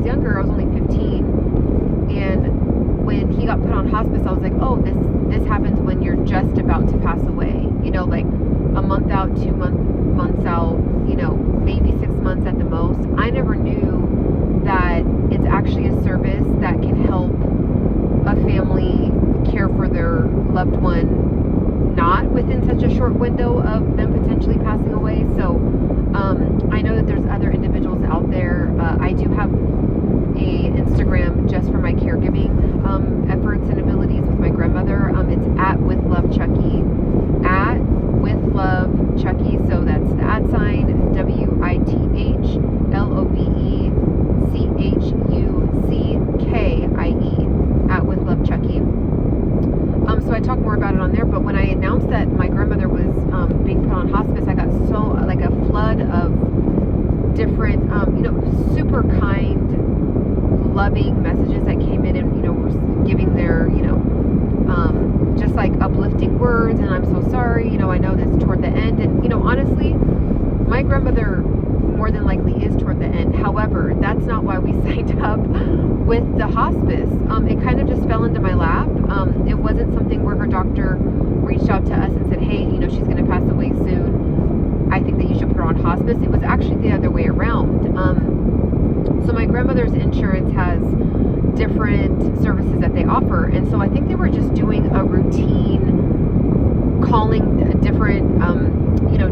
was younger, I was only 15, and when he got put on hospice, I was like, oh, this happens when you're just about to pass away, like a month out, 2 months out, maybe 6 months at the most. I never knew that it's actually a service that can help a family care for their loved one, not within such a short window of them potentially passing away. So I know that there's other individuals out there. I do have a Instagram just for my caregiving efforts and abilities with my grandmother. It's at with love Chucky, at with love Chucky. So that's the @ WITHLOVECHUCKIE, at with love Chucky. So I talk more about it on there. But when I announced that my grandmother was being put on hospice, I got so like a flood of different super kind, loving messages that came in, and were giving their just like uplifting words, and I'm so sorry, I know this toward the end, and honestly, my grandmother more than likely is toward the end. However, that's not why we signed up with the hospice. It kind of just fell into my lap. It wasn't something where her doctor reached out to us and said, hey, she's going to pass away soon, I think that you should put her on hospice. It was actually the other way around. So my grandmother's insurance has different services that they offer, and so I think they were just doing a routine calling different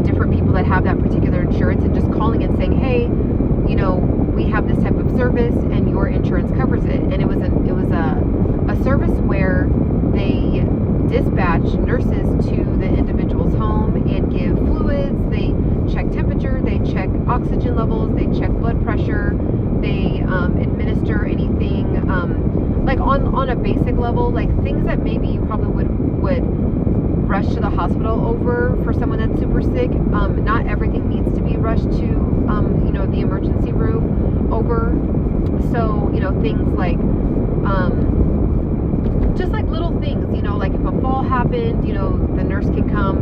different people that have that particular insurance, and just calling and saying, hey, we have this type of service and your insurance covers it. And it was a service where they dispatch nurses to the individual's home and give fluids. They check temperature, they check oxygen levels, they check blood pressure, they administer anything like on a basic level, like things that maybe you probably would rush to the hospital over for someone that's super sick. Not everything needs to be rushed to the emergency room over. So things like just like little things, like if a fall happened, the nurse can come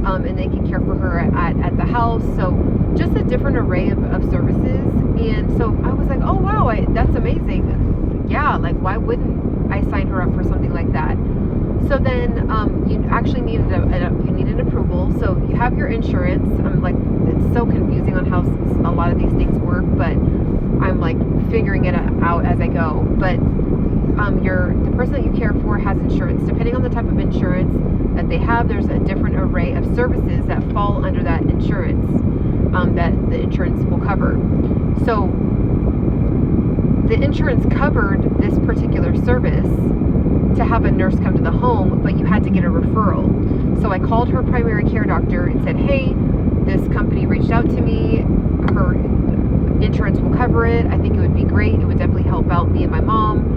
and they can care for her at the house. So just a different array of services. And so I was like, oh wow, that's amazing. Yeah, like why wouldn't I sign her up for something like that? So then you actually needed you needed approval. So you have your insurance. I'm like, it's so confusing on how a lot of these things work, but I'm like figuring it out as I go. But the person that you care for has insurance. Depending on the type of insurance that they have, there's a different array of services that fall under that insurance that the insurance will cover. So the insurance covered this particular service to have a nurse come to the home, but you had to get a referral. So I called her primary care doctor and said, hey, this company reached out to me, her insurance will cover it, I think it would be great, it would definitely help out me and my mom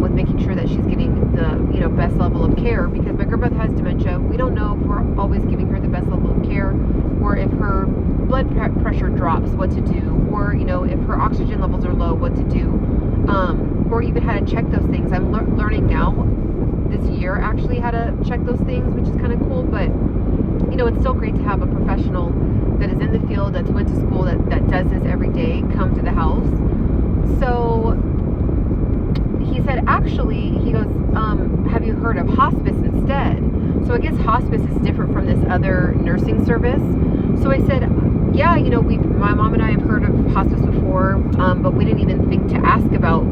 with making sure that she's getting the best level of care, because my grandmother has dementia. We don't know if we're always giving her the best level of care, or if her blood pressure drops, what to do, or if her oxygen levels are low, what to do, or even how to check those things. I'm learning now this year actually how to check those things, which is kind of cool. But it's still great to have a professional that is in the field, that's went to school, that does this every day, come to the house. So he said, actually, he goes, have you heard of hospice instead? So I guess hospice is different from this other nursing service. So I said, yeah, my mom and I have heard of hospice before, but we didn't even think to ask about it.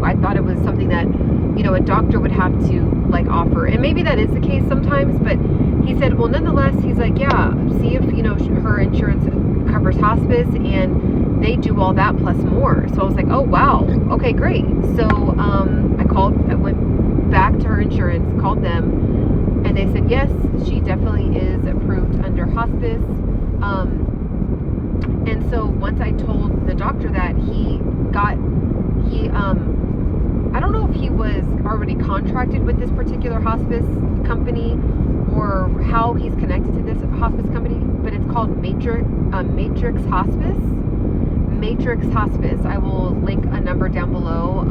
I thought it was something that a doctor would have to like offer, and maybe that is the case sometimes. But he said, well, nonetheless, he's like, yeah, see if her insurance covers hospice, and they do all that plus more. So I was like, oh wow, okay, great. So I went back to her insurance, called them, and they said yes, she definitely is approved under hospice. And so once I told the doctor that, I don't know if he was already contracted with this particular hospice company or how he's connected to this hospice company, but it's called Matrix Hospice. Matrix Hospice. I will link a number down below.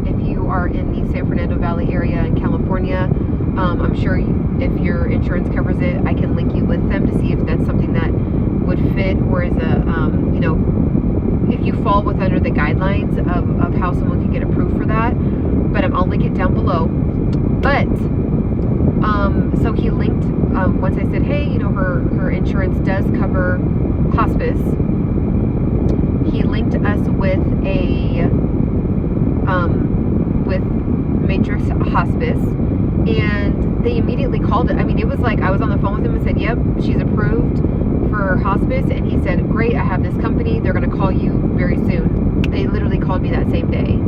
If you are in the San Fernando Valley area in California, I'm sure if your insurance covers it, I can link you with them to see if that's something that would fit, or is if you fall with under the guidelines of how someone can get approved for that. But I'll link it down below. But so he linked, once I said, hey, her insurance does cover hospice, he linked us with with Matrix Hospice, and they immediately called it. I mean, it was like I was on the phone with him and said, yep, she's approved for hospice, and he said, great, I have this company, they're going to call you very soon. They literally called me that same day.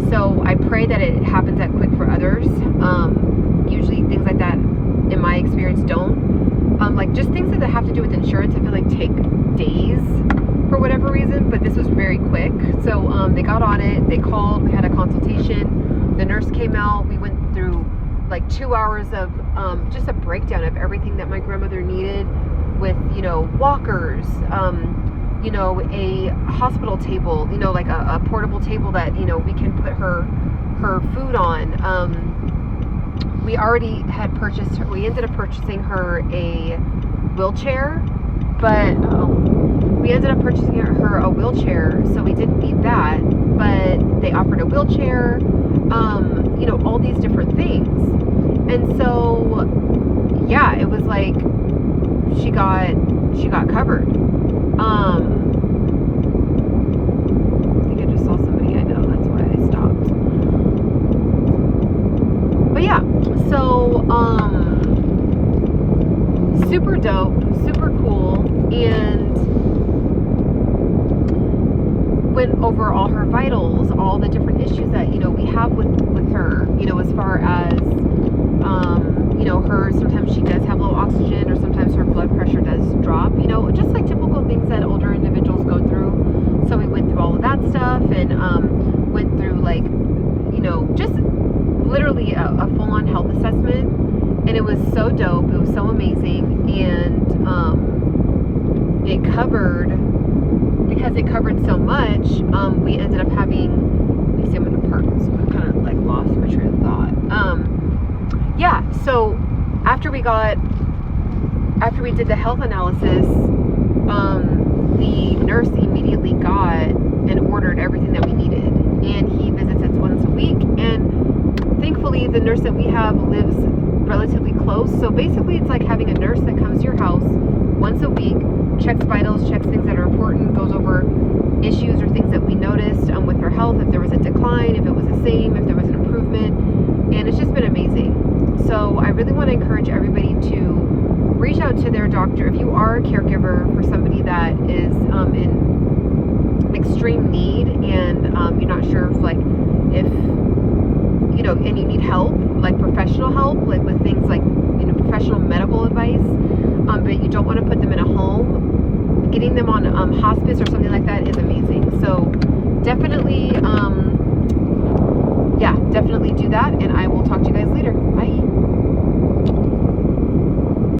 So I pray that it happens that quick for others. Usually things like that, in my experience, don't. Like just things that have to do with insurance, I feel like take days for whatever reason, but this was very quick. So they got on it, they called, we had a consultation, the nurse came out, we went through like 2 hours of just a breakdown of everything that my grandmother needed with, walkers, a hospital table, like a portable table that, we can put her food on. We already had we ended up purchasing her a wheelchair, but we ended up purchasing her a wheelchair, so we didn't need that, but they offered a wheelchair, all these different things. And so, yeah, it was like she got covered. I think I just saw somebody I know, that's why I stopped. But yeah, so super dope, super cool, and went over all her vitals, all the different issues that we have with her, as far as her, sometimes she does have low oxygen, or sometimes her blood pressure does drop, just like typical things that older individuals go through. So we went through all of that stuff, and went through like just literally a full-on health assessment, and it was so dope, it was so amazing. And because it covered so much, we ended up having, let me see, I'm in a park, so I kind of like lost my train of thought. Yeah, so after we did the health analysis, the nurse immediately got and ordered everything that we needed, and he visits us once a week, and thankfully the nurse that we have lives relatively close, so basically it's like having a nurse that comes to your house once a week, checks vitals, checks things that are important, goes over issues or things that we noticed with her health, if there was a decline, if it was the same, if there was an improvement, and it's just been amazing. So I really want to encourage everybody to reach out to their doctor if you are a caregiver for somebody that is in extreme need, and you're not sure if and you need help, like professional help, like with things like professional medical advice, but you don't want to put them in a home. Getting them on hospice or something like that is amazing. So definitely, definitely do that, and I will talk to you guys later. Bye.